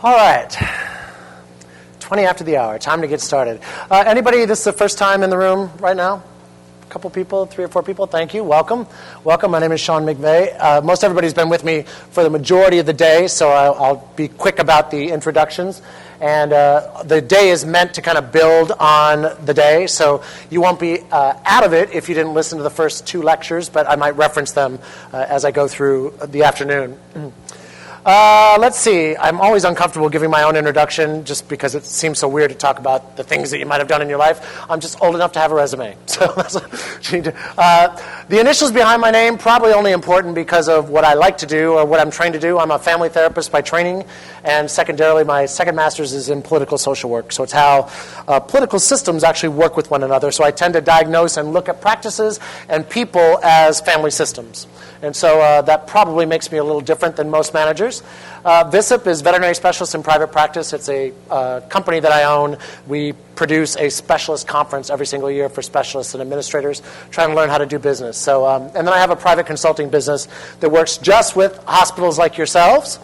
All right. 20 after the hour. Time to get started. Anybody, this is the first time in the room right now? A couple people, 3 or 4 people. Thank you. Welcome. Welcome. My name is Shawn McVey. Most everybody's been with me for the majority of the day, so I'll be quick about the introductions. And the day is meant to kind of build on the day, so you won't be out of it if you didn't listen to the first 2 lectures, but I might reference them as I go through the afternoon. Let's see. I'm always uncomfortable giving my own introduction just because it seems so weird to talk about the things that you might have done in your life. I'm just old enough to have a resume. So that's what you need to. The initials behind my name, probably only important because of what I like to do or what I'm trained to do. I'm a family therapist by training, and secondarily, my second master's is in political social work. So it's how political systems actually work with one another. So I tend to diagnose and look at practices and people as family systems. And so that probably makes me a little different than most managers. VISIP is Veterinary Specialists in Private Practice. It's a company that I own. We produce a specialist conference every single year for specialists and administrators trying to learn how to do business. So, and then I have a private consulting business that works just with hospitals like yourselves.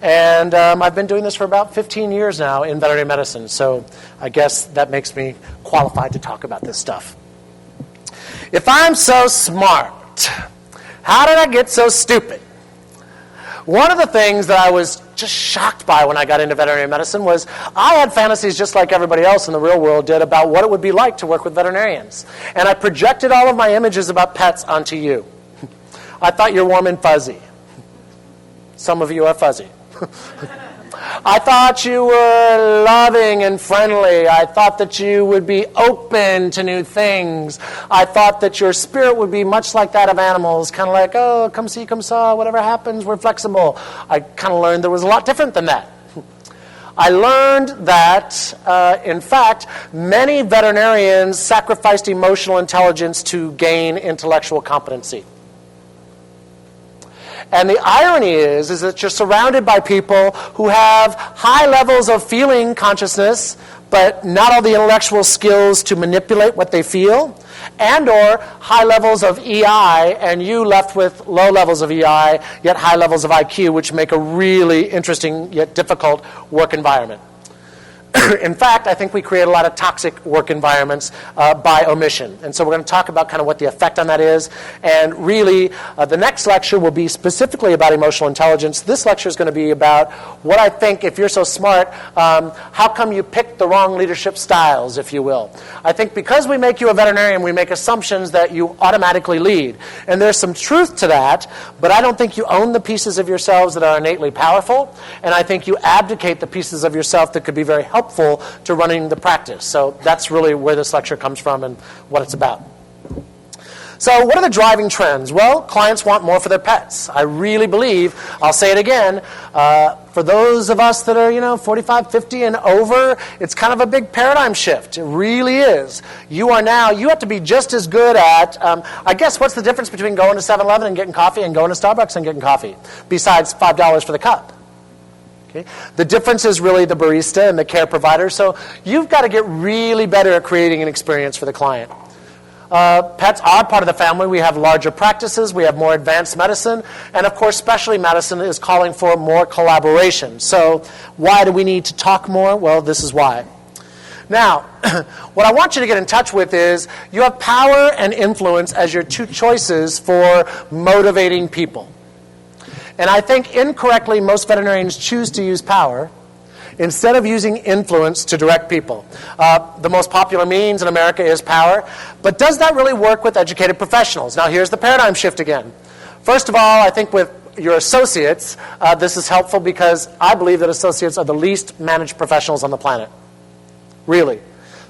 And I've been doing this for about 15 years now in veterinary medicine. So I guess that makes me qualified to talk about this stuff. If I'm so smart, how did I get so stupid? One of the things that I was just shocked by when I got into veterinary medicine was I had fantasies just like everybody else in the real world did about what it would be like to work with veterinarians. And I projected all of my images about pets onto you. I thought you're warm and fuzzy. Some of you are fuzzy. I thought you were loving and friendly. I thought that you would be open to new things. I thought that your spirit would be much like that of animals, kind of like, oh, come see, come saw, whatever happens, we're flexible. I kind of learned there was a lot different than that. I learned that, in fact, many veterinarians sacrificed emotional intelligence to gain intellectual competency. And the irony is that you're surrounded by people who have high levels of feeling consciousness, but not all the intellectual skills to manipulate what they feel, and or high levels of EI, and you left with low levels of EI, yet high levels of IQ, which make a really interesting yet difficult work environment. In fact, I think we create a lot of toxic work environments by omission. And so we're going to talk about kind of what the effect on that is. And really, the next lecture will be specifically about emotional intelligence. This lecture is going to be about what I think, if you're so smart, how come you picked the wrong leadership styles, if you will. I think because we make you a veterinarian, we make assumptions that you automatically lead. And there's some truth to that, but I don't think you own the pieces of yourselves that are innately powerful. And I think you abdicate the pieces of yourself that could be very helpful to running the practice. So that's really where this lecture comes from and what it's about. So what are the driving trends? Well, clients want more for their pets. I really believe, I'll say it again, for those of us that are, 45, 50 and over, it's kind of a big paradigm shift. It really is. You have to be just as good at, I guess what's the difference between going to 7-Eleven and getting coffee and going to Starbucks and getting coffee, besides $5 for the cup? Okay. The difference is really the barista and the care provider. So you've got to get really better at creating an experience for the client. Pets are part of the family. We have larger practices. We have more advanced medicine. And of course, specialty medicine is calling for more collaboration. So why do we need to talk more? Well, this is why. Now, what I want you to get in touch with is you have power and influence as your 2 choices for motivating people. And I think incorrectly most veterinarians choose to use power instead of using influence to direct people. The most popular means in America is power, but does that really work with educated professionals? Now here's the paradigm shift again. First of all, I think with your associates, this is helpful because I believe that associates are the least managed professionals on the planet. Really.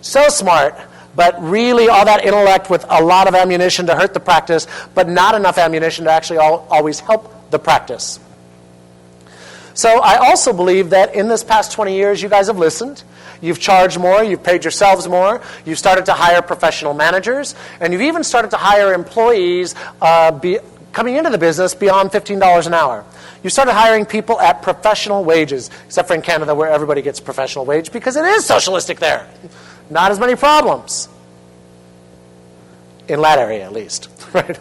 So smart, but really all that intellect with a lot of ammunition to hurt the practice, but not enough ammunition to actually always help the practice. So I also believe that in this past 20 years, you guys have listened. You've charged more. You've paid yourselves more. You've started to hire professional managers. And you've even started to hire employees coming into the business beyond $15 an hour. You started hiring people at professional wages, except for in Canada where everybody gets a professional wage because it is socialistic there. Not as many problems. In that area, at least. Right?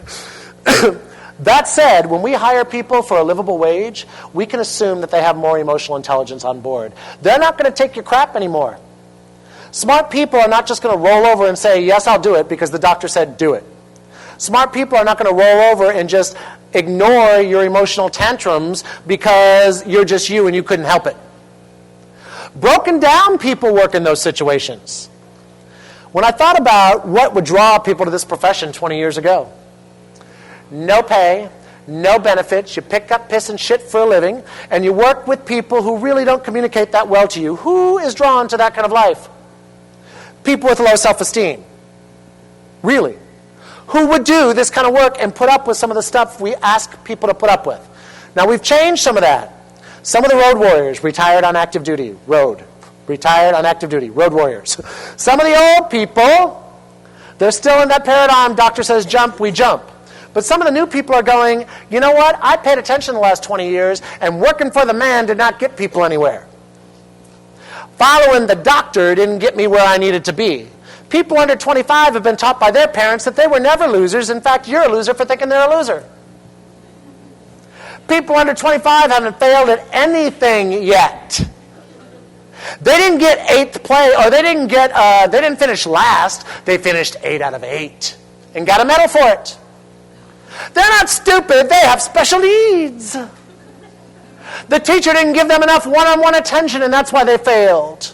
That said, when we hire people for a livable wage, we can assume that they have more emotional intelligence on board. They're not going to take your crap anymore. Smart people are not just going to roll over and say, yes, I'll do it because the doctor said do it. Smart people are not going to roll over and just ignore your emotional tantrums because you're just you and you couldn't help it. Broken down people work in those situations. When I thought about what would draw people to this profession 20 years ago, no pay, no benefits, you pick up piss and shit for a living, and you work with people who really don't communicate that well to you. Who is drawn to that kind of life? People with low self-esteem. Really. Who would do this kind of work and put up with some of the stuff we ask people to put up with? Now, we've changed some of that. Some of the road warriors retired on active duty. Retired on active duty. Road warriors. Some of the old people, they're still in that paradigm. Doctor says jump, we jump. But some of the new people are going, you know what? I paid attention the last 20 years, and working for the man did not get people anywhere. Following the doctor didn't get me where I needed to be. People under 25 have been taught by their parents that they were never losers. In fact, you're a loser for thinking they're a loser. People under 25 haven't failed at anything yet. They didn't get 8th place, or they didn't finish last. They finished 8 out of 8 and got a medal for it. They're not stupid. They have special needs. The teacher didn't give them enough one-on-one attention, and that's why they failed.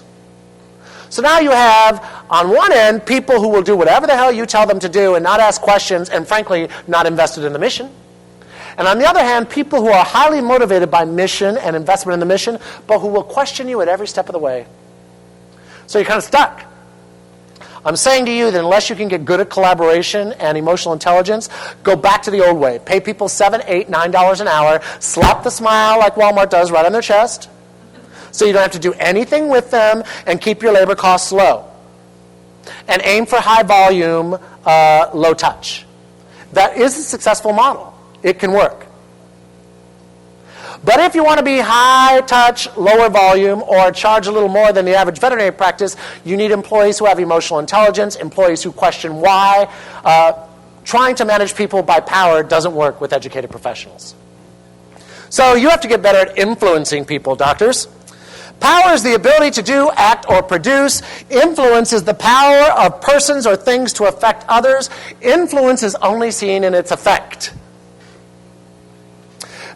So now you have, on one end, people who will do whatever the hell you tell them to do and not ask questions and, frankly, not invested in the mission. And on the other hand, people who are highly motivated by mission and investment in the mission, but who will question you at every step of the way. So you're kind of stuck. I'm saying to you that unless you can get good at collaboration and emotional intelligence, go back to the old way. Pay people $7, $8, $9 an hour, slap the smile like Walmart does right on their chest, so you don't have to do anything with them, and keep your labor costs low. And aim for high volume, low touch. That is a successful model. It can work. But if you want to be high touch, lower volume, or charge a little more than the average veterinary practice, you need employees who have emotional intelligence, employees who question why. Trying to manage people by power doesn't work with educated professionals. So you have to get better at influencing people, doctors. Power is the ability to do, act, or produce. Influence is the power of persons or things to affect others. Influence is only seen in its effect.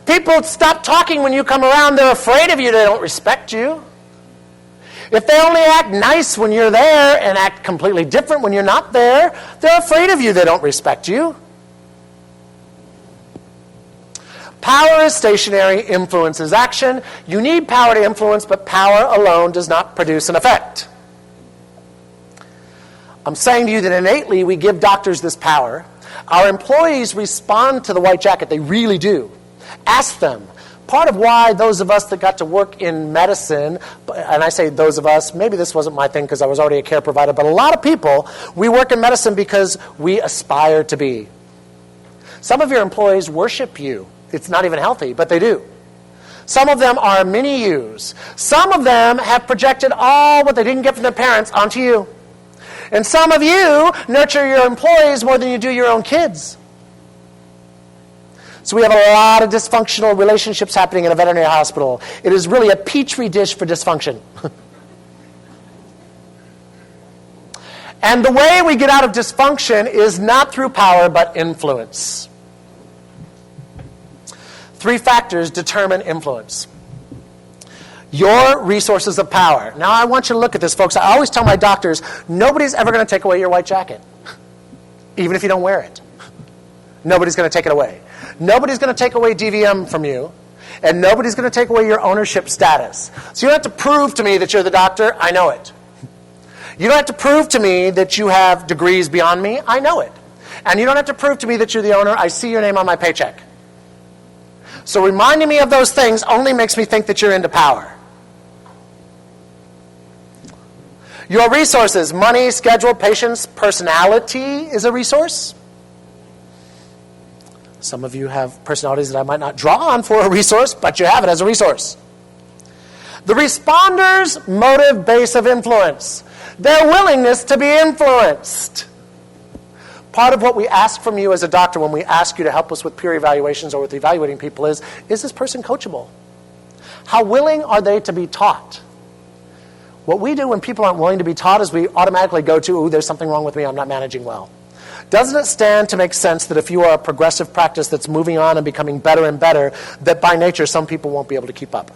People stop talking when you come around. They're afraid of you. They don't respect you. If they only act nice when you're there and act completely different when you're not there, they're afraid of you. They don't respect you. Power is stationary. Influence is action. You need power to influence, but power alone does not produce an effect. I'm saying to you that innately we give doctors this power. Our employees respond to the white jacket. They really do. Ask them. Part of why those of us that got to work in medicine, and I say those of us, maybe this wasn't my thing because I was already a care provider, but a lot of people, we work in medicine because we aspire to be. Some of your employees worship you. It's not even healthy, but they do. Some of them are mini yous. Some of them have projected all what they didn't get from their parents onto you. And some of you nurture your employees more than you do your own kids. So we have a lot of dysfunctional relationships happening in a veterinary hospital. It is really a petri dish for dysfunction. And the way we get out of dysfunction is not through power, but influence. 3 factors determine influence. Your resources of power. Now, I want you to look at this, folks. I always tell my doctors, nobody's ever going to take away your white jacket, even if you don't wear it. Nobody's going to take it away. Nobody's going to take away DVM from you, and nobody's going to take away your ownership status. So you don't have to prove to me that you're the doctor. I know it. You don't have to prove to me that you have degrees beyond me. I know it. And you don't have to prove to me that you're the owner. I see your name on my paycheck. So reminding me of those things only makes me think that you're into power. Your resources, money, schedule, patience, personality is a resource. Some of you have personalities that I might not draw on for a resource, but you have it as a resource. The responder's motive base of influence. Their willingness to be influenced. Part of what we ask from you as a doctor when we ask you to help us with peer evaluations or with evaluating people is this person coachable? How willing are they to be taught? What we do when people aren't willing to be taught is we automatically go to, ooh, there's something wrong with me, I'm not managing well. Doesn't it stand to make sense that if you are a progressive practice that's moving on and becoming better and better, that by nature some people won't be able to keep up?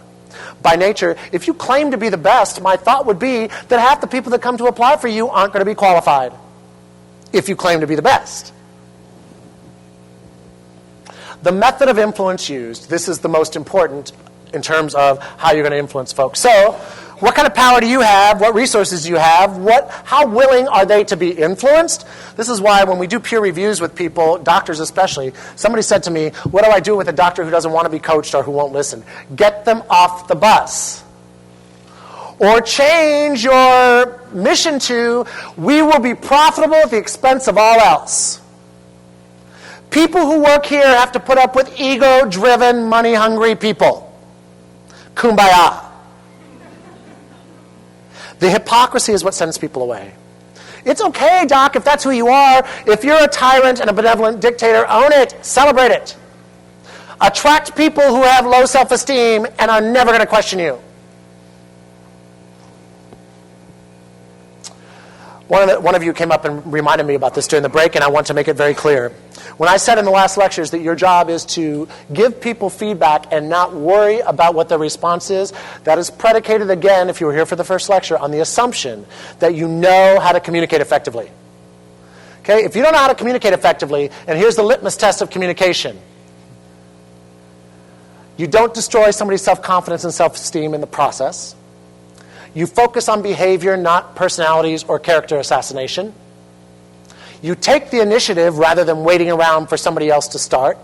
By nature, if you claim to be the best, my thought would be that half the people that come to apply for you aren't going to be qualified if you claim to be the best. The method of influence used, this is the most important in terms of how you're going to influence folks. So, what kind of power do you have? What resources do you have? How willing are they to be influenced? This is why when we do peer reviews with people, doctors especially, somebody said to me, what do I do with a doctor who doesn't want to be coached or who won't listen? Get them off the bus. Or change your mission to, we will be profitable at the expense of all else. People who work here have to put up with ego-driven, money-hungry people. Kumbaya. The hypocrisy is what sends people away. It's okay, doc, if that's who you are. If you're a tyrant and a benevolent dictator, own it. Celebrate it. Attract people who have low self-esteem and are never going to question you. One of you came up and reminded me about this during the break, and I want to make it very clear. When I said in the last lectures that your job is to give people feedback and not worry about what their response is, that is predicated, again, if you were here for the first lecture, on the assumption that you know how to communicate effectively. Okay? If you don't know how to communicate effectively, and here's the litmus test of communication. You don't destroy somebody's self-confidence and self-esteem in the process. You focus on behavior, not personalities or character assassination. You take the initiative rather than waiting around for somebody else to start.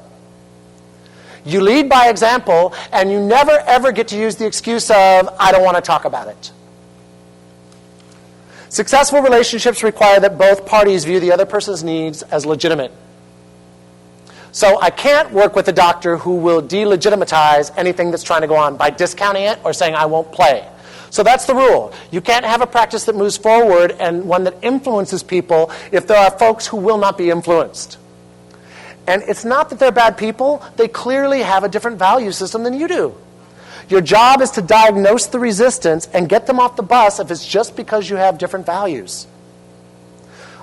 You lead by example, and you never ever get to use the excuse of, I don't want to talk about it. Successful relationships require that both parties view the other person's needs as legitimate. So I can't work with a doctor who will delegitimize anything that's trying to go on by discounting it or saying I won't play. So that's the rule. You can't have a practice that moves forward and one that influences people if there are folks who will not be influenced. And it's not that they're bad people. They clearly have a different value system than you do. Your job is to diagnose the resistance and get them off the bus if it's just because you have different values.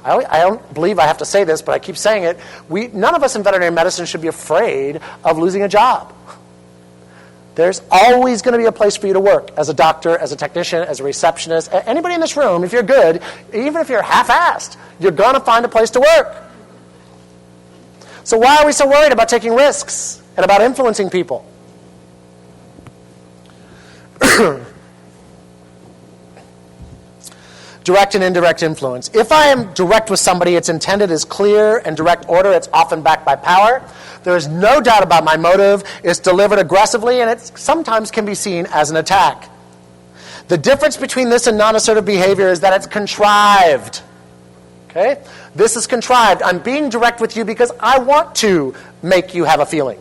I don't believe I have to say this, but I keep saying it. None of us in veterinary medicine should be afraid of losing a job. There's always going to be a place for you to work as a doctor, as a technician, as a receptionist. Anybody in this room, if you're good, even if you're half-assed, you're going to find a place to work. So why are we so worried about taking risks and about influencing people? Direct and indirect influence. If I am direct with somebody, it's intended as clear and direct order. It's often backed by power. There is no doubt about my motive. It's delivered aggressively, and it sometimes can be seen as an attack. The difference between this and non-assertive behavior is that it's contrived. Okay? This is contrived. I'm being direct with you because I want to make you have a feeling.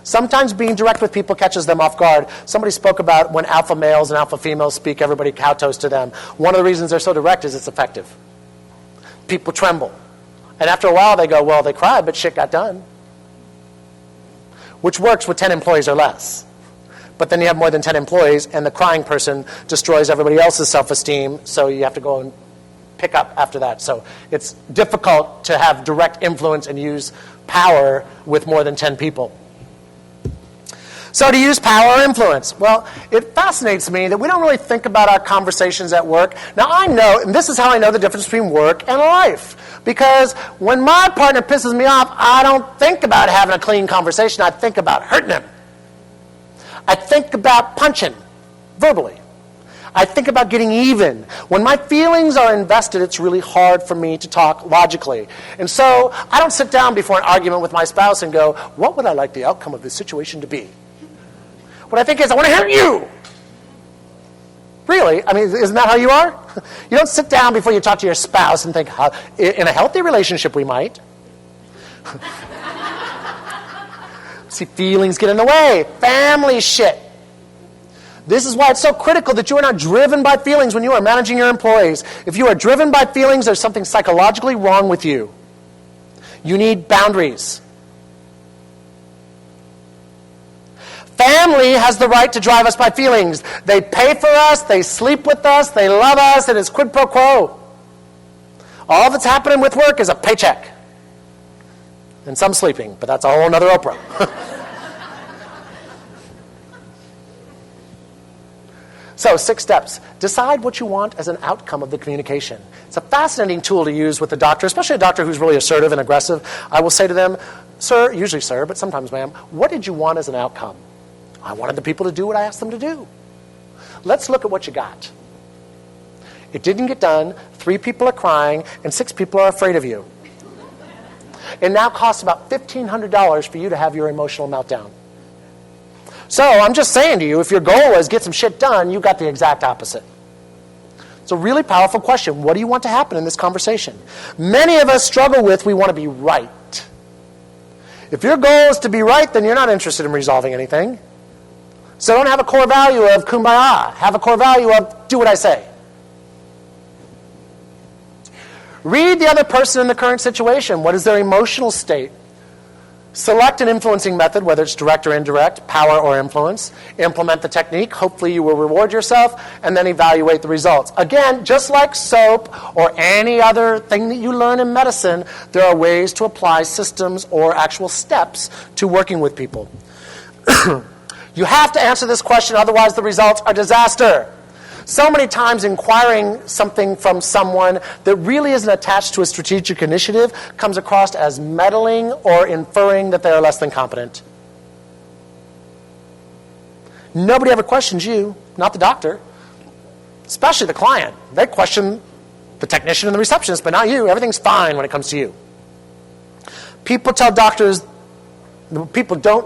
Sometimes being direct with people catches them off guard. Somebody spoke about when alpha males and alpha females speak, everybody kowtows to them. One of the reasons they're so direct is it's effective. People tremble. And after a while they go, well, they cried, but shit got done. Which works with 10 employees or less. But then you have more than 10 employees, and the crying person destroys everybody else's self-esteem, so you have to go and pick up after that. So it's difficult to have direct influence and use power with more than 10 people. So to use power or influence, well, it fascinates me that we don't really think about our conversations at work. Now I know, and this is how I know the difference between work and life. Because when my partner pisses me off, I don't think about having a clean conversation. I think about hurting him. I think about punching, verbally. I think about getting even. When my feelings are invested, it's really hard for me to talk logically. And so I don't sit down before an argument with my spouse and go, what would I like the outcome of this situation to be? What I think is, I want to hurt you. Really? I mean, isn't that how you are? You don't sit down before you talk to your spouse and think, in a healthy relationship we might. See, feelings get in the way. Family shit. This is why it's so critical that you are not driven by feelings when you are managing your employees. If you are driven by feelings, there's something psychologically wrong with you. You need boundaries. Family has the right to drive us by feelings. They pay for us, they sleep with us, they love us, it is quid pro quo. All that's happening with work is a paycheck. And some sleeping, but that's a whole other Oprah. So, 6 steps. Decide what you want as an outcome of the communication. It's a fascinating tool to use with a doctor, especially a doctor who's really assertive and aggressive. I will say to them, sir, usually sir, but sometimes ma'am, what did you want as an outcome? I wanted the people to do what I asked them to do. Let's look at what you got. It didn't get done, 3 people are crying, and 6 people are afraid of you. It now costs about $1,500 for you to have your emotional meltdown. So I'm just saying to you, if your goal is get some shit done, you got the exact opposite. It's a really powerful question. What do you want to happen in this conversation? Many of us struggle with, we want to be right. If your goal is to be right, then you're not interested in resolving anything. So don't have a core value of kumbaya. Have a core value of do what I say. Read the other person in the current situation. What is their emotional state? Select an influencing method, whether it's direct or indirect, power or influence. Implement the technique. Hopefully you will reward yourself, and then evaluate the results. Again, just like soap or any other thing that you learn in medicine, there are ways to apply systems or actual steps to working with people. You have to answer this question, otherwise the results are disaster. So many times inquiring something from someone that really isn't attached to a strategic initiative comes across as meddling or inferring that they are less than competent. Nobody ever questions you, not the doctor, especially the client. They question the technician and the receptionist, but not you. Everything's fine when it comes to you. People don't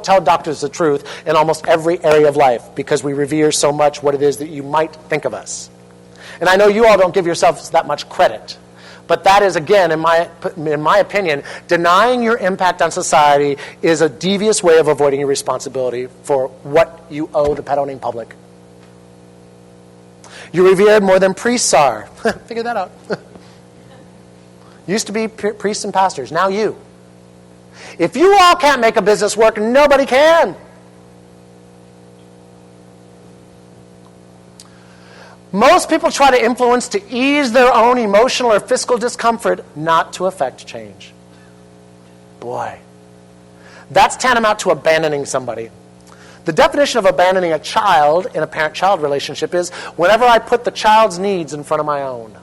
tell doctors the truth in almost every area of life because we revere so much what it is that you might think of us. And I know you all don't give yourselves that much credit. But that is, again, in my opinion, denying your impact on society is a devious way of avoiding your responsibility for what you owe the pet-owning public. You're revered more than priests are. Figure that out. Used to be priests and pastors. Now you. If you all can't make a business work, nobody can. Most people try to influence to ease their own emotional or physical discomfort, not to affect change. Boy, that's tantamount to abandoning somebody. The definition of abandoning a child in a parent-child relationship is whenever I put the child's needs in front of my own.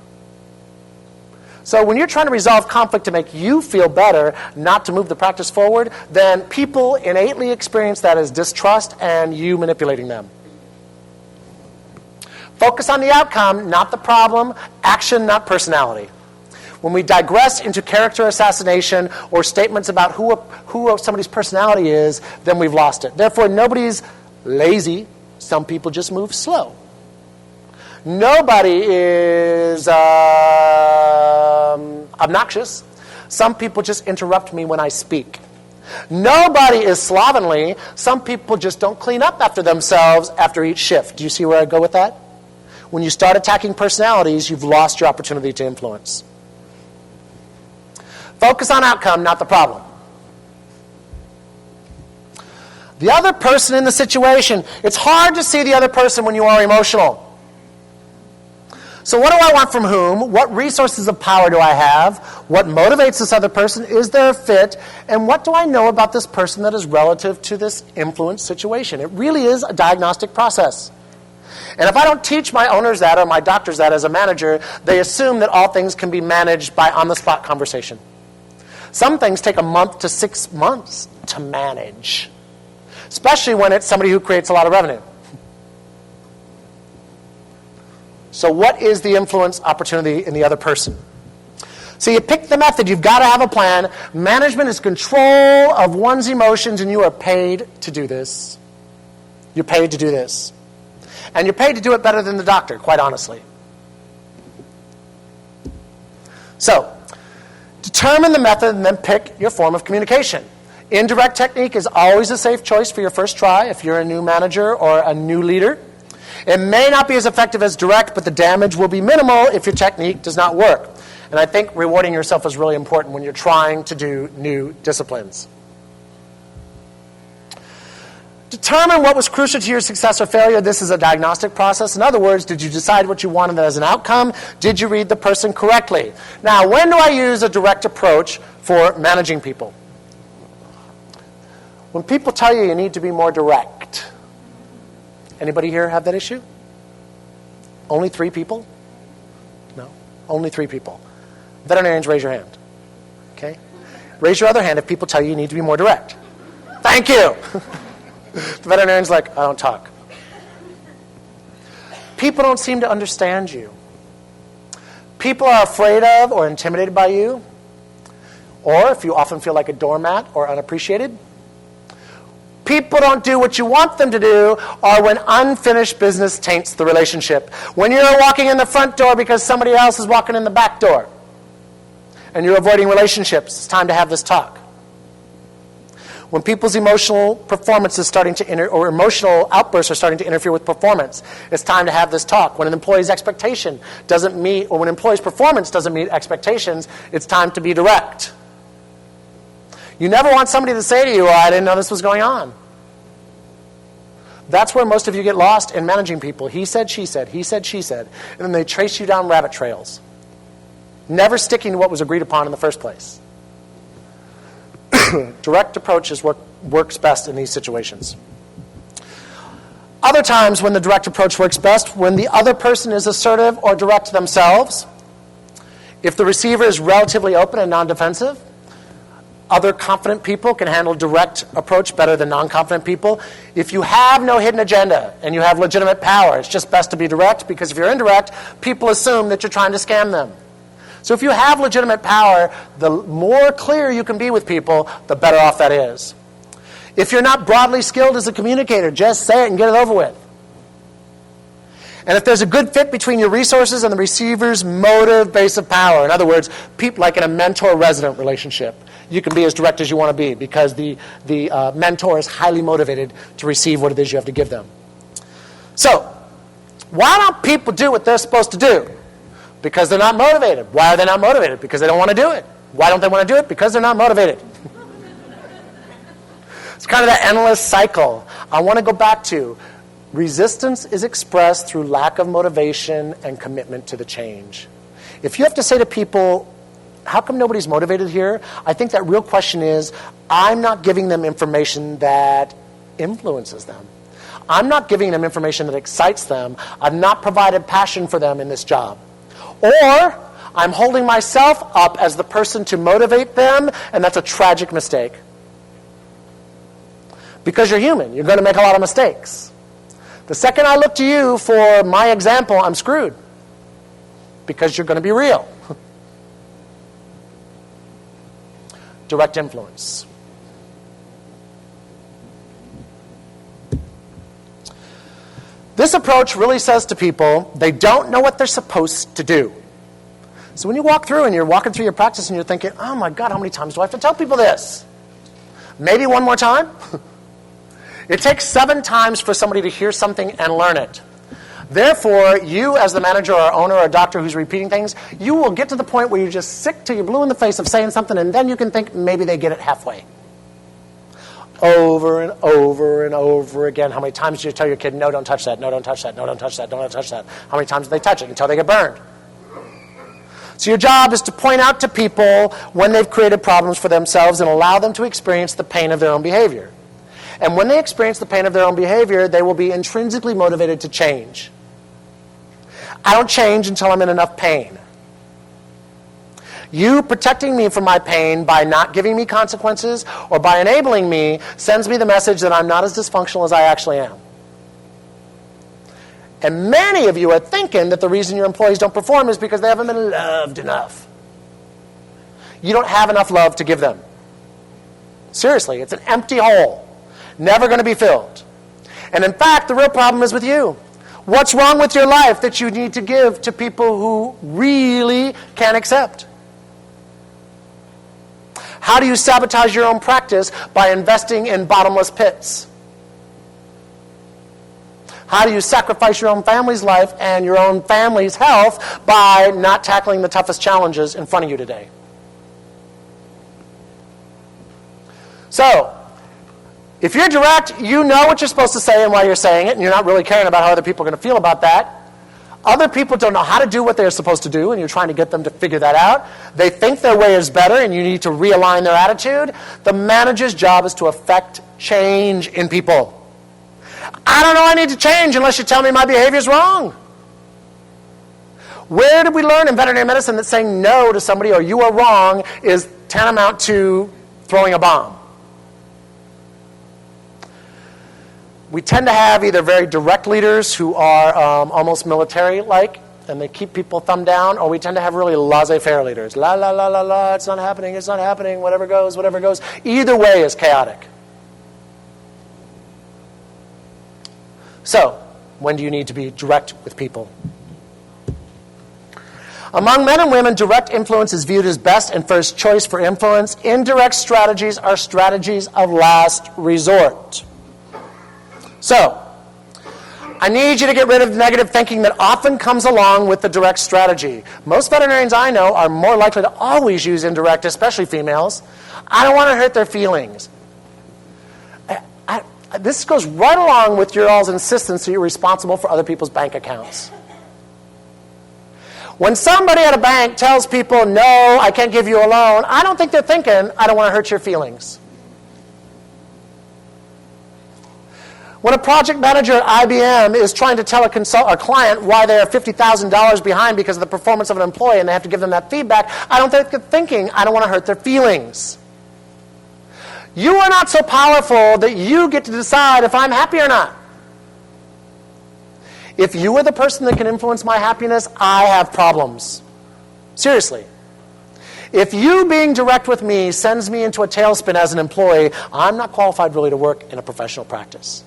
So when you're trying to resolve conflict to make you feel better, not to move the practice forward, then people innately experience that as distrust and you manipulating them. Focus on the outcome, not the problem. Action, not personality. When we digress into character assassination or statements about who somebody's personality is, then we've lost it. Therefore, nobody's lazy. Some people just move slow. Nobody is obnoxious. Some people just interrupt me when I speak. Nobody is slovenly. Some people just don't clean up after themselves after each shift. Do you see where I go with that? When you start attacking personalities, you've lost your opportunity to influence. Focus on outcome, not the problem. The other person in the situation. It's hard to see the other person when you are emotional. So what do I want from whom? What resources of power do I have? What motivates this other person? Is there a fit? And what do I know about this person that is relative to this influence situation? It really is a diagnostic process. And if I don't teach my owners that or my doctors that as a manager, they assume that all things can be managed by on-the-spot conversation. Some things take a month to 6 months to manage, especially when it's somebody who creates a lot of revenue. So what is the influence opportunity in the other person? So you pick the method. You've got to have a plan. Management is control of one's emotions, and you are paid to do this. You're paid to do this. And you're paid to do it better than the doctor, quite honestly. So, determine the method and then pick your form of communication. Indirect technique is always a safe choice for your first try if you're a new manager or a new leader. It may not be as effective as direct, but the damage will be minimal if your technique does not work. And I think rewarding yourself is really important when you're trying to do new disciplines. Determine what was crucial to your success or failure. This is a diagnostic process. In other words, did you decide what you wanted as an outcome? Did you read the person correctly? Now, when do I use a direct approach for managing people? When people tell you you need to be more direct. Anybody here have that issue? Only 3 people? No, only 3 people. Veterinarians, raise your hand. Okay? Raise your other hand if people tell you you need to be more direct. Thank you. The veterinarian's like, I don't talk. People don't seem to understand you. People are afraid of or intimidated by you. Or if you often feel like a doormat or unappreciated. People don't do what you want them to do, or when unfinished business taints the relationship. When you're walking in the front door because somebody else is walking in the back door, and you're avoiding relationships, it's time to have this talk. When people's emotional performance is starting to or emotional outbursts are starting to interfere with performance, it's time to have this talk. When an employee's expectation doesn't meet, or when an employee's performance doesn't meet expectations, it's time to be direct. You never want somebody to say to you, I didn't know this was going on. That's where most of you get lost in managing people. He said, she said, he said, she said. And then they trace you down rabbit trails, never sticking to what was agreed upon in the first place. Direct approach is what works best in these situations. Other times when the direct approach works best, when the other person is assertive or direct themselves. If the receiver is relatively open and non-defensive, other confident people can handle direct approach better than non-confident people. If you have no hidden agenda and you have legitimate power, it's just best to be direct, because if you're indirect, people assume that you're trying to scam them. So if you have legitimate power, the more clear you can be with people, the better off that is. If you're not broadly skilled as a communicator, just say it and get it over with. And if there's a good fit between your resources and the receiver's motive base of power, in other words, like in a mentor-resident relationship, you can be as direct as you want to be, because the mentor is highly motivated to receive what it is you have to give them. So, why don't people do what they're supposed to do? Because they're not motivated. Why are they not motivated? Because they don't want to do it. Why don't they want to do it? Because they're not motivated. It's kind of that endless cycle. I want to go back to resistance is expressed through lack of motivation and commitment to the change. If you have to say to people, how come nobody's motivated here? I think that real question is, I'm not giving them information that influences them. I'm not giving them information that excites them. I've not provided passion for them in this job. Or I'm holding myself up as the person to motivate them, and that's a tragic mistake. Because you're human, you're going to make a lot of mistakes. The second I look to you for my example, I'm screwed. Because you're going to be real. Direct influence. This approach really says to people, they don't know what they're supposed to do. So when you walk through and you're walking through your practice and you're thinking, oh my God, how many times do I have to tell people this? Maybe one more time? It takes 7 times for somebody to hear something and learn it. Therefore, you as the manager or owner or doctor who's repeating things, you will get to the point where you're just sick till you're blue in the face of saying something, and then you can think maybe they get it halfway. Over and over and over again. How many times do you tell your kid, no, don't touch that, no, don't touch that, no, don't touch that, don't touch that? How many times do they touch it until they get burned? So your job is to point out to people when they've created problems for themselves and allow them to experience the pain of their own behavior. And when they experience the pain of their own behavior, they will be intrinsically motivated to change. I don't change until I'm in enough pain. You protecting me from my pain by not giving me consequences or by enabling me sends me the message that I'm not as dysfunctional as I actually am. And many of you are thinking that the reason your employees don't perform is because they haven't been loved enough. You don't have enough love to give them. Seriously, it's an empty hole. Never going to be filled. And in fact, the real problem is with you. What's wrong with your life that you need to give to people who really can't accept? How do you sabotage your own practice by investing in bottomless pits? How do you sacrifice your own family's life and your own family's health by not tackling the toughest challenges in front of you today? So, if you're direct, you know what you're supposed to say and why you're saying it, and you're not really caring about how other people are going to feel about that. Other people don't know how to do what they're supposed to do, and you're trying to get them to figure that out. They think their way is better, and you need to realign their attitude. The manager's job is to affect change in people. I don't know I need to change unless you tell me my behavior is wrong. Where did we learn in veterinary medicine that saying no to somebody or you are wrong is tantamount to throwing a bomb? We tend to have either very direct leaders who are almost military-like, and they keep people thumb down, or we tend to have really laissez-faire leaders. La, la, la, la, la, it's not happening, whatever goes, whatever goes. Either way is chaotic. So, when do you need to be direct with people? Among men and women, direct influence is viewed as best and first choice for influence. Indirect strategies are strategies of last resort. So, I need you to get rid of the negative thinking that often comes along with the direct strategy. Most veterinarians I know are more likely to always use indirect, especially females. I don't want to hurt their feelings. This goes right along with your all's insistence that you're responsible for other people's bank accounts. When somebody at a bank tells people, no, I can't give you a loan, I don't think they're thinking, I don't want to hurt your feelings. When a project manager at IBM is trying to tell a client why they are $50,000 behind because of the performance of an employee and they have to give them that feedback, I don't think they're thinking, I don't want to hurt their feelings. You are not so powerful that you get to decide if I'm happy or not. If you are the person that can influence my happiness, I have problems. Seriously. If you being direct with me sends me into a tailspin as an employee, I'm not qualified really to work in a professional practice.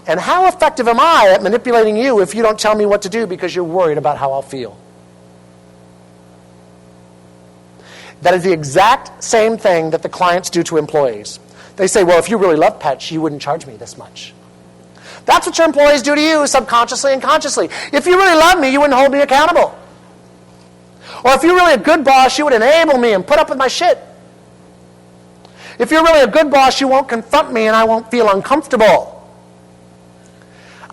And how effective am I at manipulating you if you don't tell me what to do because you're worried about how I'll feel? That is the exact same thing that the clients do to employees. They say, well, if you really love pets, you wouldn't charge me this much. That's what your employees do to you subconsciously and consciously. If you really love me, you wouldn't hold me accountable. Or if you're really a good boss, you would enable me and put up with my shit. If you're really a good boss, you won't confront me and I won't feel uncomfortable.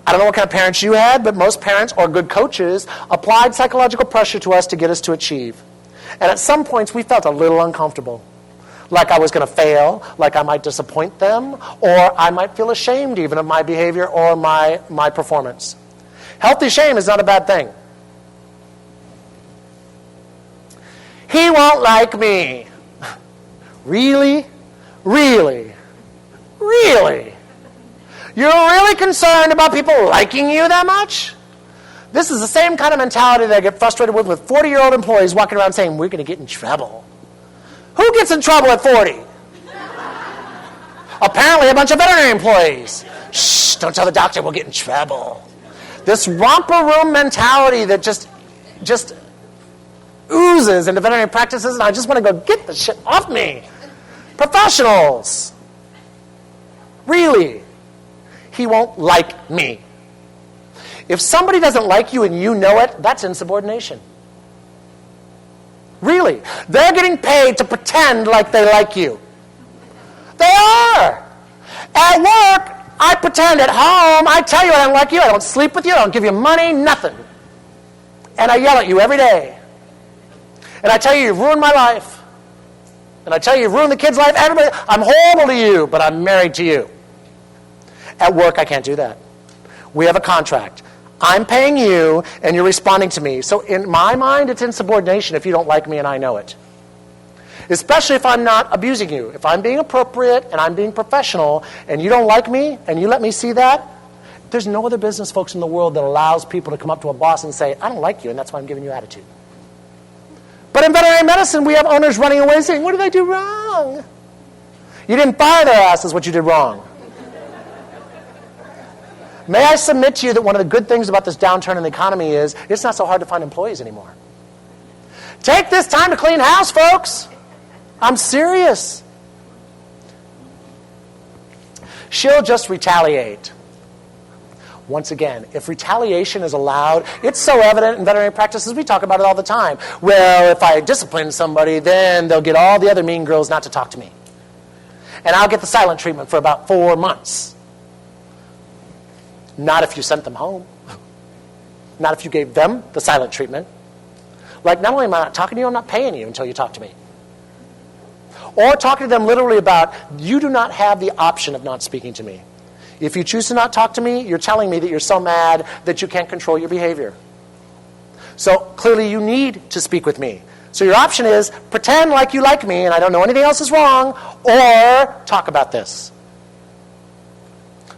I don't know what kind of parents you had, but most parents or good coaches applied psychological pressure to us to get us to achieve. And at some points, we felt a little uncomfortable. Like I was going to fail, like I might disappoint them, or I might feel ashamed even of my behavior or my performance. Healthy shame is not a bad thing. He won't like me. Really? Really? Really? You're really concerned about people liking you that much? This is the same kind of mentality that I get frustrated with 40-year-old employees walking around saying, we're going to get in trouble. Who gets in trouble at 40? Apparently a bunch of veterinary employees. Shh, don't tell the doctor we'll get in trouble. This romper room mentality that just oozes into veterinary practices, and I just want to go get the shit off me. Professionals. Really. He won't like me. If somebody doesn't like you and you know it, that's insubordination. Really. They're getting paid to pretend like they like you. They are. At work, I pretend. At home, I tell you I don't like you. I don't sleep with you. I don't give you money. Nothing. And I yell at you every day. And I tell you you've ruined my life. And I tell you you've ruined the kid's life. Everybody, I'm horrible to you, but I'm married to you. At work, I can't do that. We have a contract. I'm paying you, and you're responding to me. So in my mind, it's insubordination if you don't like me and I know it. Especially if I'm not abusing you. If I'm being appropriate and I'm being professional, and you don't like me, and you let me see that, there's no other business, folks, in the world that allows people to come up to a boss and say, I don't like you, and that's why I'm giving you attitude. But in veterinary medicine, we have owners running away saying, what did I do wrong? You didn't fire their ass is what you did wrong. May I submit to you that one of the good things about this downturn in the economy is it's not so hard to find employees anymore. Take this time to clean house, folks. I'm serious. She'll just retaliate. Once again, if retaliation is allowed, it's so evident in veterinary practices, we talk about it all the time. Well, if I discipline somebody, then they'll get all the other mean girls not to talk to me. And I'll get the silent treatment for about 4 months. Not if you sent them home. Not if you gave them the silent treatment. Like, not only am I not talking to you, I'm not paying you until you talk to me. Or talking to them literally about, you do not have the option of not speaking to me. If you choose to not talk to me, you're telling me that you're so mad that you can't control your behavior. So clearly you need to speak with me. So your option is pretend like you like me and I don't know anything else is wrong, or talk about this.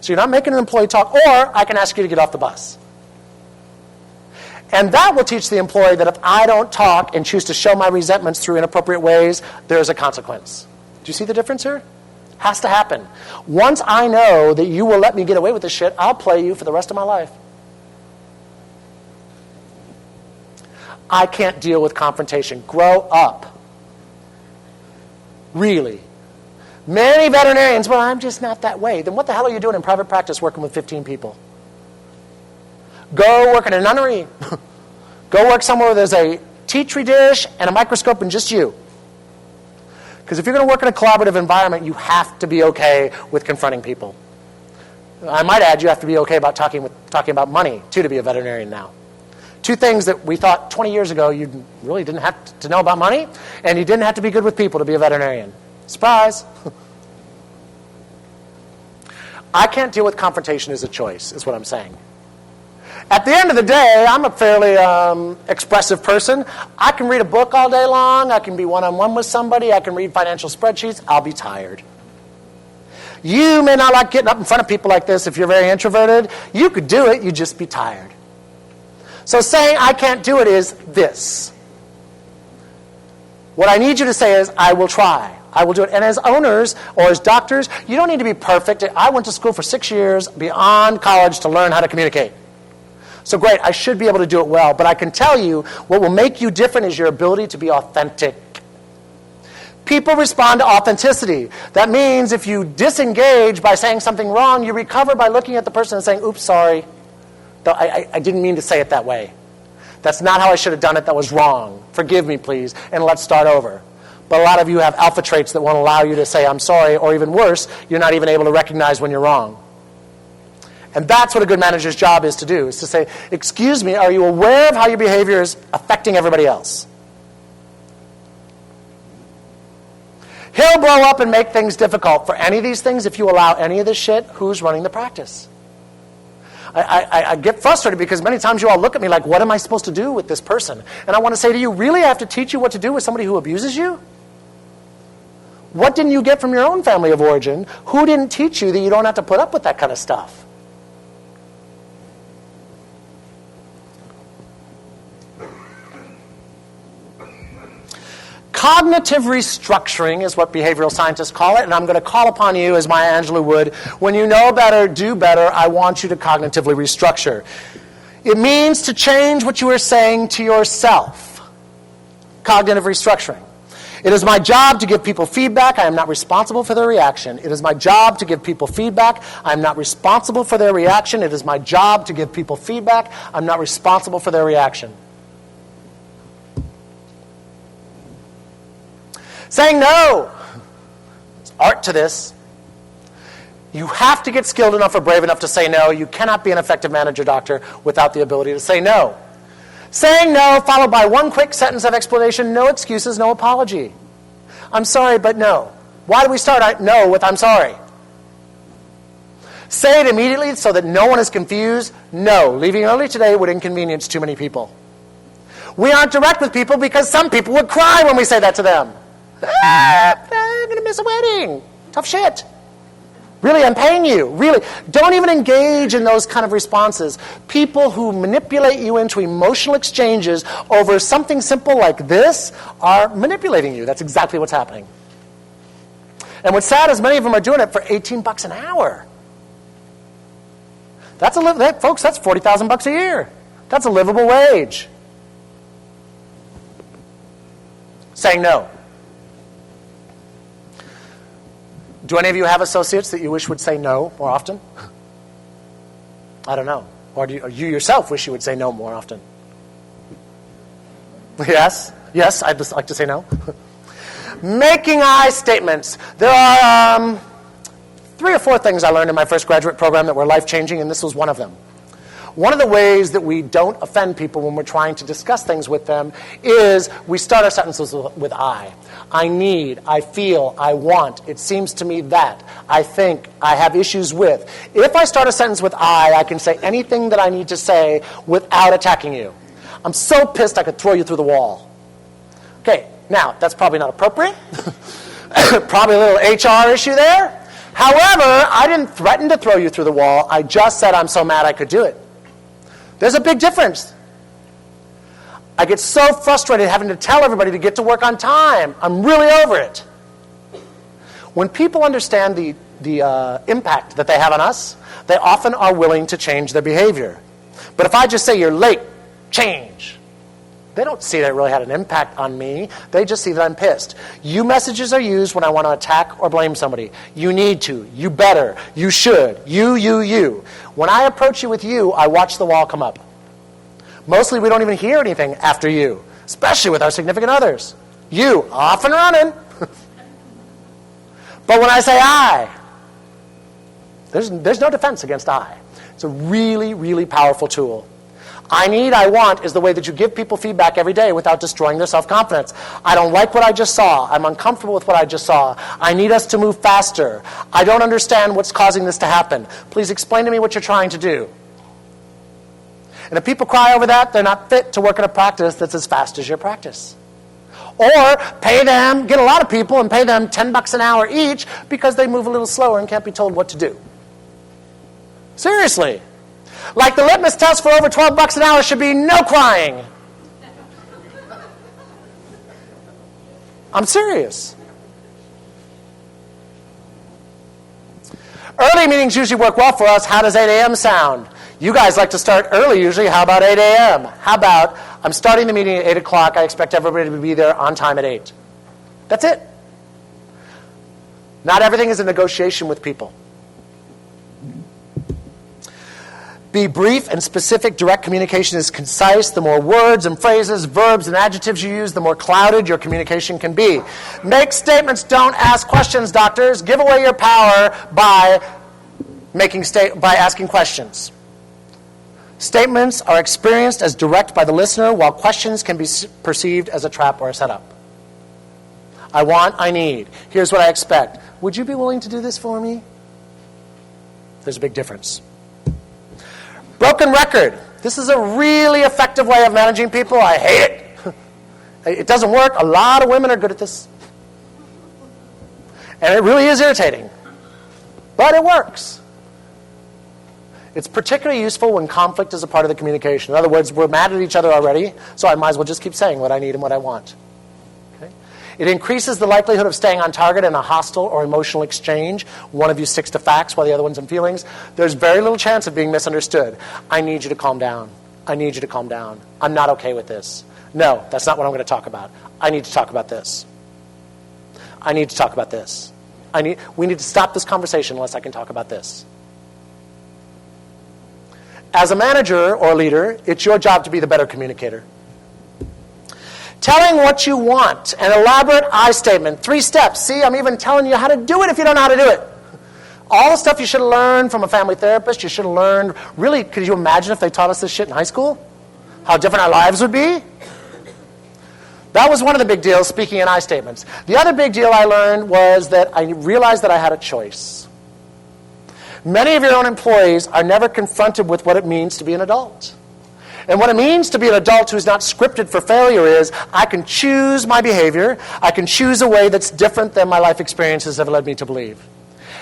So you're not making an employee talk, or I can ask you to get off the bus. And that will teach the employee that if I don't talk and choose to show my resentments through inappropriate ways, there's a consequence. Do you see the difference here? Has to happen. Once I know that you will let me get away with this shit, I'll play you for the rest of my life. I can't deal with confrontation. Grow up. Really. Many veterinarians, well, I'm just not that way. Then what the hell are you doing in private practice working with 15 people? Go work in a nunnery. Go work somewhere where there's a Petri dish and a microscope and just you. Because if you're going to work in a collaborative environment, you have to be okay with confronting people. I might add, you have to be okay about talking about money, too, to be a veterinarian now. 2 things that we thought 20 years ago you really didn't have to know about money, and you didn't have to be good with people to be a veterinarian. Surprise! I can't deal with confrontation as a choice, is what I'm saying. At the end of the day, I'm a fairly expressive person. I can read a book all day long. I can be one-on-one with somebody. I can read financial spreadsheets. I'll be tired. You may not like getting up in front of people like this if you're very introverted. You could do it. You'd just be tired. So saying I can't do it is this. What I need you to say is, I will try. I will do it. And as owners or as doctors, you don't need to be perfect. I went to school for 6 years beyond college to learn how to communicate. So great, I should be able to do it well. But I can tell you, what will make you different is your ability to be authentic. People respond to authenticity. That means if you disengage by saying something wrong, you recover by looking at the person and saying, oops, sorry. I didn't mean to say it that way. That's not how I should have done it. That was wrong. Forgive me, please, and let's start over. But a lot of you have alpha traits that won't allow you to say, I'm sorry, or even worse, you're not even able to recognize when you're wrong. And that's what a good manager's job is to do, is to say, excuse me, are you aware of how your behavior is affecting everybody else? He'll blow up and make things difficult. For any of these things, if you allow any of this shit, who's running the practice? I get frustrated because many times you all look at me like, what am I supposed to do with this person? And I want to say to you, really I have to teach you what to do with somebody who abuses you? What didn't you get from your own family of origin? Who didn't teach you that you don't have to put up with that kind of stuff? Cognitive restructuring is what behavioral scientists call it, and I'm going to call upon you, as Maya Angelou would, when you know better, do better, I want you to cognitively restructure. It means to change what you are saying to yourself. Cognitive restructuring. It is my job to give people feedback. I am not responsible for their reaction. It is my job to give people feedback. I am not responsible for their reaction. It is my job to give people feedback. I'm not responsible for their reaction. Saying no. There's art to this. You have to get skilled enough or brave enough to say no. You cannot be an effective manager doctor without the ability to say no. Saying no, followed by one quick sentence of explanation, no excuses, no apology. I'm sorry, but no. Why do we start no with I'm sorry? Say it immediately so that no one is confused. No, leaving early today would inconvenience too many people. We aren't direct with people because some people would cry when we say that to them. I'm going to miss a wedding. Tough shit. Really, I'm paying you. Really. Don't even engage in those kind of responses. People who manipulate you into emotional exchanges over something simple like this are manipulating you. That's exactly what's happening. And what's sad is many of them are doing it for $18 an hour. Folks, that's $40,000 a year. That's a livable wage. Saying no. Do any of you have associates that you wish would say no more often? I don't know. Or do you yourself wish you would say no more often? Yes? Yes, I'd just like to say no. Making I statements. There are 3 or 4 things I learned in my first graduate program that were life-changing, and this was one of them. One of the ways that we don't offend people when we're trying to discuss things with them is we start our sentences with I. I need, I feel, I want, it seems to me that, I think, I have issues with. If I start a sentence with I can say anything that I need to say without attacking you. I'm so pissed I could throw you through the wall. Okay, now, that's probably not appropriate. Probably a little HR issue there. However, I didn't threaten to throw you through the wall. I just said I'm so mad I could do it. There's a big difference. I get so frustrated having to tell everybody to get to work on time. I'm really over it. When people understand the impact that they have on us, they often are willing to change their behavior. But if I just say you're late, change, they don't see that it really had an impact on me. They just see that I'm pissed. You messages are used when I want to attack or blame somebody. You need to. You better. You should. You. When I approach you with you, I watch the wall come up. Mostly we don't even hear anything after you, especially with our significant others. You, off and running. But when I say I, there's no defense against I. It's a really, really powerful tool. I need, I want is the way that you give people feedback every day without destroying their self-confidence. I don't like what I just saw. I'm uncomfortable with what I just saw. I need us to move faster. I don't understand what's causing this to happen. Please explain to me what you're trying to do. And if people cry over that, they're not fit to work in a practice that's as fast as your practice. Or pay them, get a lot of people and pay them $10 an hour each because they move a little slower and can't be told what to do. Seriously. Like the litmus test for over $12 an hour should be no crying. I'm serious. Early meetings usually work well for us. How does 8 a.m. sound? You guys like to start early usually. How about 8 a.m.? How about I'm starting the meeting at 8 o'clock. I expect everybody to be there on time at 8. That's it. Not everything is a negotiation with people. Be brief and specific. Direct communication is concise. The more words and phrases, verbs and adjectives you use, the more clouded your communication can be. Make statements. Don't ask questions, doctors. Give away your power by asking questions. Statements are experienced as direct by the listener, while questions can be perceived as a trap or a setup. I want, I need. Here's what I expect. Would you be willing to do this for me? There's a big difference. Broken record. This is a really effective way of managing people. I hate it. It doesn't work. A lot of women are good at this. And it really is irritating. But it works. It's particularly useful when conflict is a part of the communication. In other words, we're mad at each other already, so I might as well just keep saying what I need and what I want. Okay? It increases the likelihood of staying on target in a hostile or emotional exchange. One of you sticks to facts while the other one's in feelings. There's very little chance of being misunderstood. I need you to calm down. I need you to calm down. I'm not okay with this. No, that's not what I'm going to talk about. I need to talk about this. I need to talk about this. We need to stop this conversation unless I can talk about this. As a manager or leader, it's your job to be the better communicator. Telling what you want, an elaborate I statement, 3 steps. See, I'm even telling you how to do it if you don't know how to do it. All the stuff you should have learned from a family therapist, you should have learned. Really, could you imagine if they taught us this shit in high school? How different our lives would be? That was one of the big deals, speaking in I statements. The other big deal I learned was that I realized that I had a choice. Many of your own employees are never confronted with what it means to be an adult. And what it means to be an adult who's not scripted for failure is I can choose my behavior. I can choose a way that's different than my life experiences have led me to believe.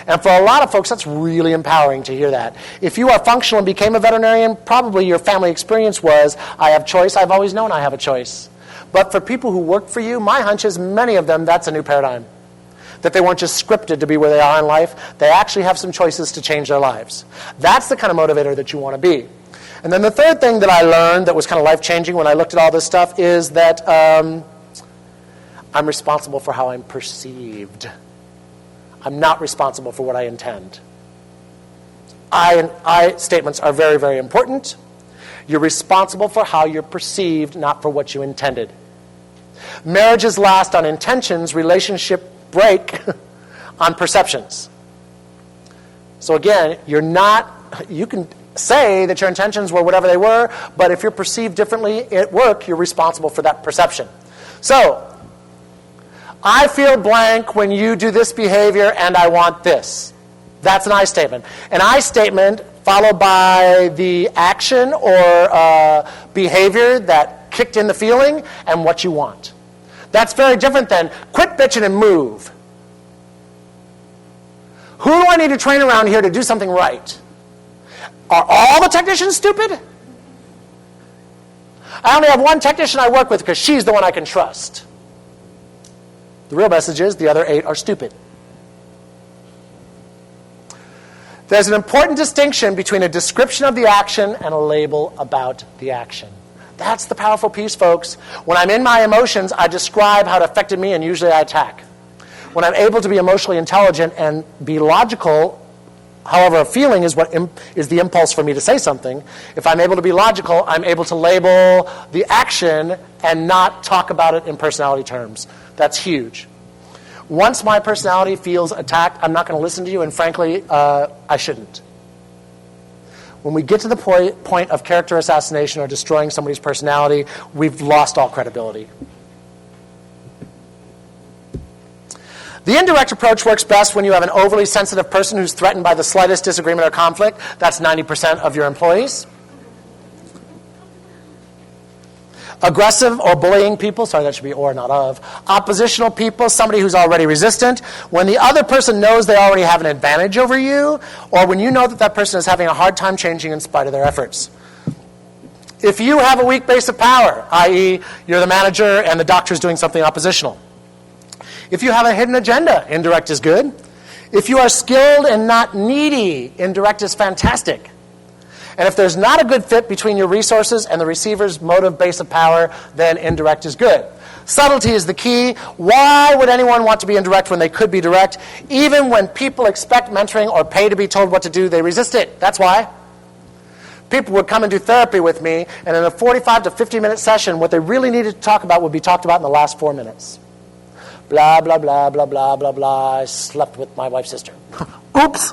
And for a lot of folks, that's really empowering to hear that. If you are functional and became a veterinarian, probably your family experience was, I have choice, I've always known I have a choice. But for people who work for you, my hunch is many of them, that's a new paradigm. That they weren't just scripted to be where they are in life. They actually have some choices to change their lives. That's the kind of motivator that you want to be. And then the third thing that I learned that was kind of life-changing when I looked at all this stuff is that I'm responsible for how I'm perceived. I'm not responsible for what I intend. I statements are very, very important. You're responsible for how you're perceived, not for what you intended. Marriages last on intentions, relationship break on perceptions. So again, you can say that your intentions were whatever they were, but if you're perceived differently at work, you're responsible for that perception. So, I feel blank when you do this behavior and I want this. That's an I statement. An I statement followed by the action or behavior that kicked in the feeling and what you want. That's very different than quit bitching and move. Who do I need to train around here to do something right? Are all the technicians stupid? I only have one technician I work with because she's the one I can trust. The real message is the other 8 are stupid. There's an important distinction between a description of the action and a label about the action. That's the powerful piece, folks. When I'm in my emotions, I describe how it affected me, and usually I attack. When I'm able to be emotionally intelligent and be logical, however, a feeling is what is the impulse for me to say something. If I'm able to be logical, I'm able to label the action and not talk about it in personality terms. That's huge. Once my personality feels attacked, I'm not going to listen to you, and frankly, I shouldn't. When we get to the point of character assassination or destroying somebody's personality, we've lost all credibility. The indirect approach works best when you have an overly sensitive person who's threatened by the slightest disagreement or conflict. That's 90% of your employees. Aggressive or bullying people, sorry, that should be or, not of. Oppositional people, somebody who's already resistant. When the other person knows they already have an advantage over you, or when you know that that person is having a hard time changing in spite of their efforts. If you have a weak base of power, i.e., you're the manager and the doctor's doing something oppositional. If you have a hidden agenda, indirect is good. If you are skilled and not needy, indirect is fantastic. And if there's not a good fit between your resources and the receiver's motive base of power, then indirect is good. Subtlety is the key. Why would anyone want to be indirect when they could be direct? Even when people expect mentoring or pay to be told what to do, they resist it. That's why. People would come and do therapy with me, and in a 45 to 50-minute session, what they really needed to talk about would be talked about in the last 4 minutes. Blah, blah, blah, blah, blah, blah, blah. I slept with my wife's sister. Oops.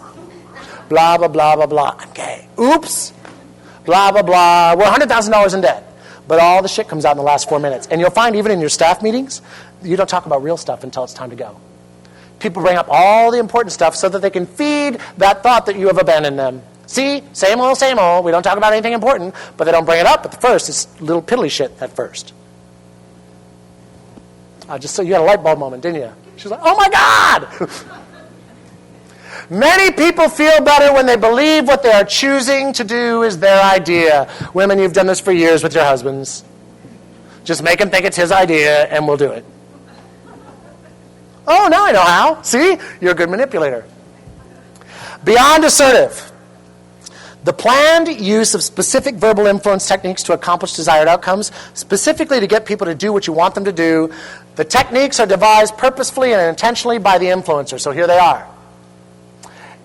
Blah, blah, blah, blah, blah. I'm gay. Oops. Blah, blah, blah. We're $100,000 in debt. But all the shit comes out in the last 4 minutes. And you'll find even in your staff meetings, you don't talk about real stuff until it's time to go. People bring up all the important stuff so that they can feed that thought that you have abandoned them. See, same old, same old. We don't talk about anything important, but they don't bring it up at the first. It's little piddly shit at first. Just so you had a light bulb moment, didn't you? She was like, oh my God! Many people feel better when they believe what they are choosing to do is their idea. Women, you've done this for years with your husbands. Just make him think it's his idea and we'll do it. Oh, now I know how. See? You're a good manipulator. Beyond assertive. The planned use of specific verbal influence techniques to accomplish desired outcomes, specifically to get people to do what you want them to do. The techniques are devised purposefully and intentionally by the influencer. So here they are.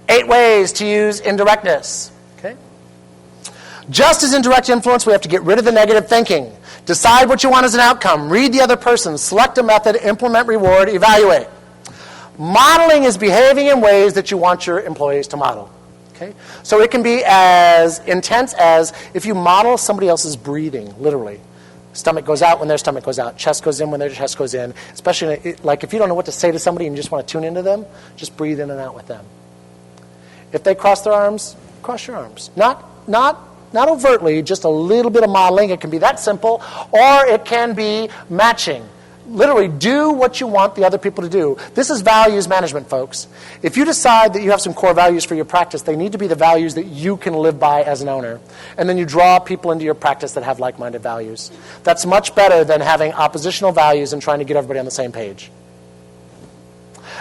8 ways to use indirectness. Okay? Just as indirect influence, we have to get rid of the negative thinking. Decide what you want as an outcome. Read the other person. Select a method. Implement reward. Evaluate. Modeling is behaving in ways that you want your employees to model. Okay? So it can be as intense as if you model somebody else's breathing, literally. Stomach goes out when their stomach goes out. Chest goes in when their chest goes in. Especially like if you don't know what to say to somebody and you just want to tune into them, just breathe in and out with them. If they cross their arms, cross your arms. Not overtly, just a little bit of modeling. It can be that simple, or it can be matching. Literally, do what you want the other people to do. This is values management, folks. If you decide that you have some core values for your practice, they need to be the values that you can live by as an owner. And then you draw people into your practice that have like-minded values. That's much better than having oppositional values and trying to get everybody on the same page.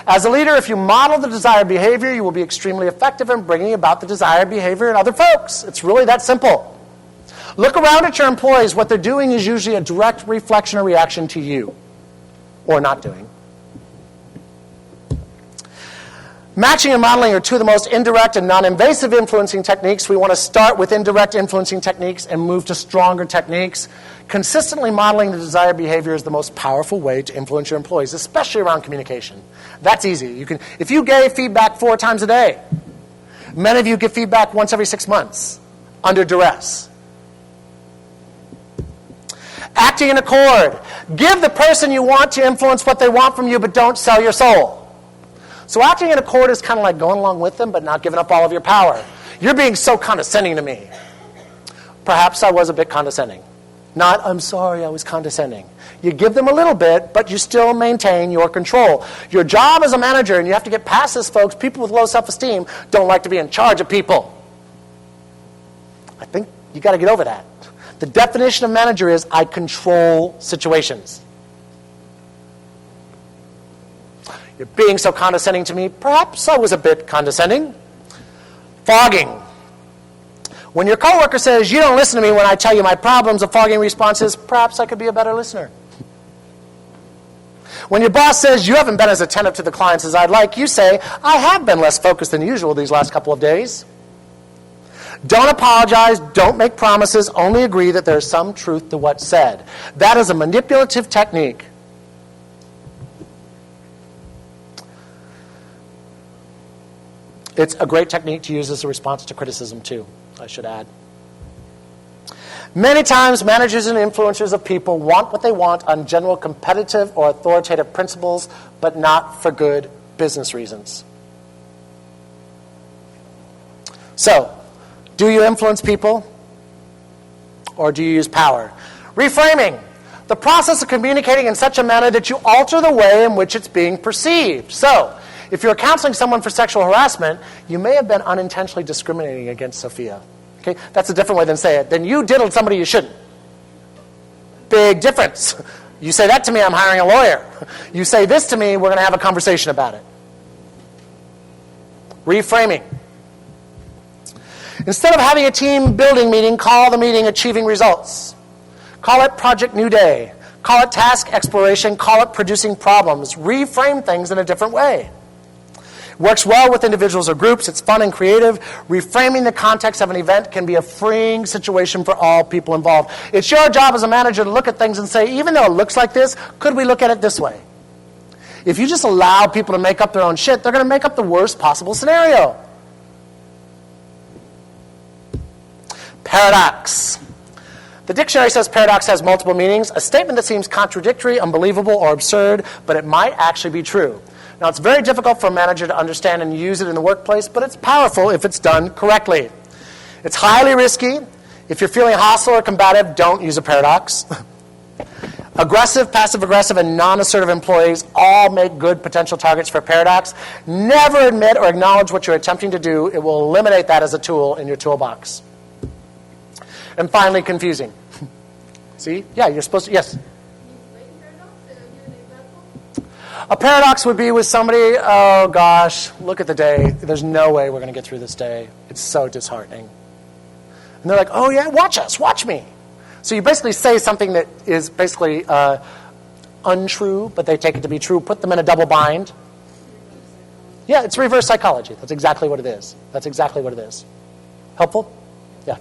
As a leader, if you model the desired behavior, you will be extremely effective in bringing about the desired behavior in other folks. It's really that simple. Look around at your employees. What they're doing is usually a direct reflection or reaction to you, or not doing. Matching and modeling are two of the most indirect and non-invasive influencing techniques. We want to start with indirect influencing techniques and move to stronger techniques. Consistently modeling the desired behavior is the most powerful way to influence your employees, especially around communication. That's easy. If you gave feedback 4 times a day, many of you give feedback once every 6 months under duress. Acting in accord. Give the person you want to influence what they want from you, but don't sell your soul. So acting in accord is kind of like going along with them, but not giving up all of your power. You're being so condescending to me. Perhaps I was a bit condescending. Not, I'm sorry, I was condescending. You give them a little bit, but you still maintain your control. Your job as a manager, and you have to get past this, folks, people with low self-esteem don't like to be in charge of people. I think you got to get over that. The definition of manager is I control situations. You're being so condescending to me. Perhaps I was a bit condescending. Fogging. When your coworker says, you don't listen to me when I tell you my problems, a fogging response is, perhaps I could be a better listener. When your boss says, you haven't been as attentive to the clients as I'd like, you say, I have been less focused than usual these last couple of days. Don't apologize, don't make promises, only agree that there's some truth to what's said. That is a manipulative technique. It's a great technique to use as a response to criticism, too, I should add. Many times, managers and influencers of people want what they want on general competitive or authoritative principles, but not for good business reasons. So, do you influence people, or do you use power? Reframing. The process of communicating in such a manner that you alter the way in which it's being perceived. So, if you're counseling someone for sexual harassment, you may have been unintentionally discriminating against Sophia. Okay? That's a different way than say it. Then you diddled somebody you shouldn't. Big difference. You say that to me, I'm hiring a lawyer. You say this to me, we're going to have a conversation about it. Reframing. Instead of having a team building meeting, call the meeting Achieving Results. Call it Project New Day. Call it Task Exploration. Call it Producing Problems. Reframe things in a different way. Works well with individuals or groups. It's fun and creative. Reframing the context of an event can be a freeing situation for all people involved. It's your job as a manager to look at things and say, even though it looks like this, could we look at it this way? If you just allow people to make up their own shit, they're going to make up the worst possible scenario. Paradox. The dictionary says paradox has multiple meanings. A statement that seems contradictory, unbelievable, or absurd, but it might actually be true. Now, it's very difficult for a manager to understand and use it in the workplace, but it's powerful if it's done correctly. It's highly risky. If you're feeling hostile or combative, don't use a paradox. Aggressive, passive-aggressive, and non-assertive employees all make good potential targets for paradox. Never admit or acknowledge what you're attempting to do. It will eliminate that as a tool in your toolbox. And finally, confusing. See? Yeah, you're supposed to, yes? A paradox would be with somebody, oh gosh, look at the day. There's no way we're going to get through this day. It's so disheartening. And they're like, oh yeah, watch us, watch me. So you basically say something that is basically untrue, but they take it to be true. Put them in a double bind. Yeah, it's reverse psychology. That's exactly what it is. That's exactly what it is. Helpful? Yeah.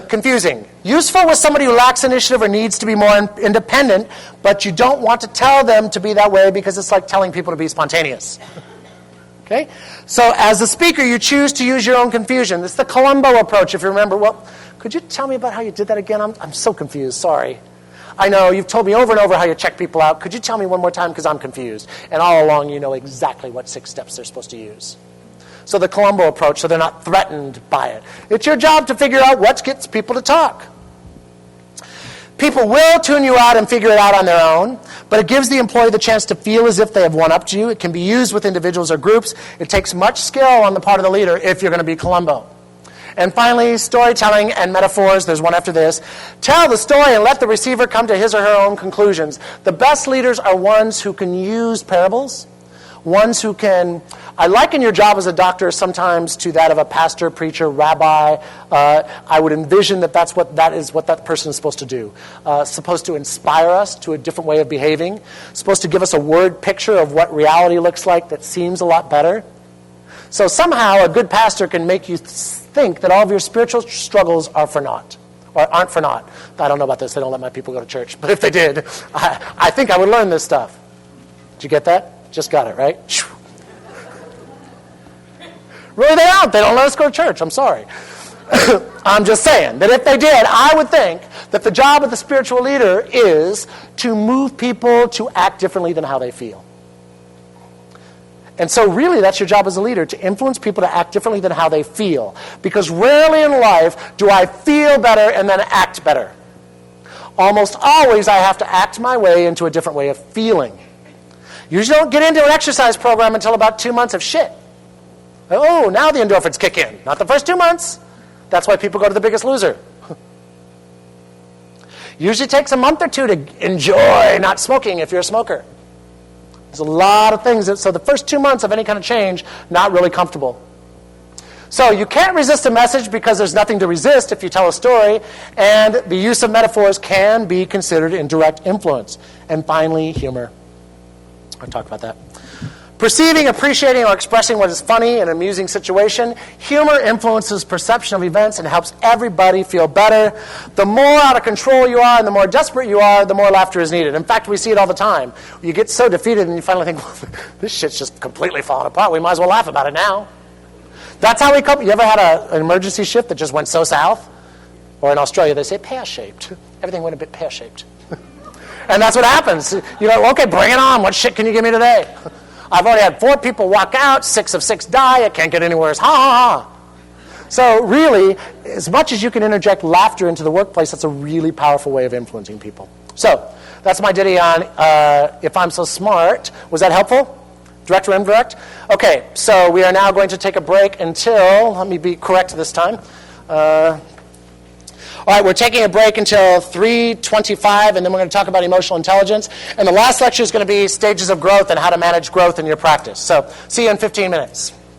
Confusing. Useful with somebody who lacks initiative or needs to be more independent, but you don't want to tell them to be that way because it's like telling people to be spontaneous. Okay? So as a speaker, you choose to use your own confusion. It's the Columbo approach, if you remember. Well, could you tell me about how you did that again? I'm so confused. Sorry. I know you've told me over and over how you check people out. Could you tell me one more time because I'm confused? And all along, you know exactly what 6 steps they're supposed to use. So the Columbo approach, so they're not threatened by it. It's your job to figure out what gets people to talk. People will tune you out and figure it out on their own, but it gives the employee the chance to feel as if they have one-upped you. It can be used with individuals or groups. It takes much skill on the part of the leader if you're going to be Columbo. And finally, storytelling and metaphors. There's one after this. Tell the story and let the receiver come to his or her own conclusions. The best leaders are ones who can use parables, Ones who can, I liken your job as a doctor sometimes to that of a pastor, preacher, rabbi. I would envision that is what that person is supposed to do. Supposed to inspire us to a different way of behaving. Supposed to give us a word picture of what reality looks like that seems a lot better. So somehow a good pastor can make you think that all of your spiritual struggles are for naught. Or aren't for naught. I don't know about this. They don't let my people go to church. But if they did, I think I would learn this stuff. Did you get that? Just got it, right? Really, they don't. They don't let us go to church. I'm sorry. I'm just saying that if they did, I would think that the job of the spiritual leader is to move people to act differently than how they feel. And so really, that's your job as a leader, to influence people to act differently than how they feel. Because rarely in life do I feel better and then act better. Almost always, I have to act my way into a different way of feeling. Usually don't get into an exercise program until about 2 months of shit. Oh, now the endorphins kick in. Not the first 2 months. That's why people go to The Biggest Loser. Usually takes a month or two to enjoy not smoking if you're a smoker. There's a lot of things. So the first 2 months of any kind of change, not really comfortable. So you can't resist a message because there's nothing to resist if you tell a story. And the use of metaphors can be considered indirect influence. And finally, humor. I'll talk about that. Perceiving, appreciating, or expressing what is funny in an amusing situation. Humor influences perception of events and helps everybody feel better. The more out of control you are and the more desperate you are, the more laughter is needed. In fact, we see it all the time. You get so defeated and you finally think, well, this shit's just completely falling apart. We might as well laugh about it now. That's how we cope. You ever had an emergency shift that just went so south? Or in Australia, they say pear-shaped. Everything went a bit pear-shaped. And that's what happens. You're like, okay, bring it on. What shit can you give me today? I've already had 4 people walk out, 6 of 6 die. I can't get anywhere. Ha, ha, ha. So really, as much as you can interject laughter into the workplace, that's a really powerful way of influencing people. So that's my ditty on If I'm So Smart. Was that helpful? Direct or indirect? Okay, so we are now going to take a break until, let me be correct this time. All right, we're taking a break until 3:25, and then we're going to talk about emotional intelligence. And the last lecture is going to be stages of growth and how to manage growth in your practice. So see you in 15 minutes.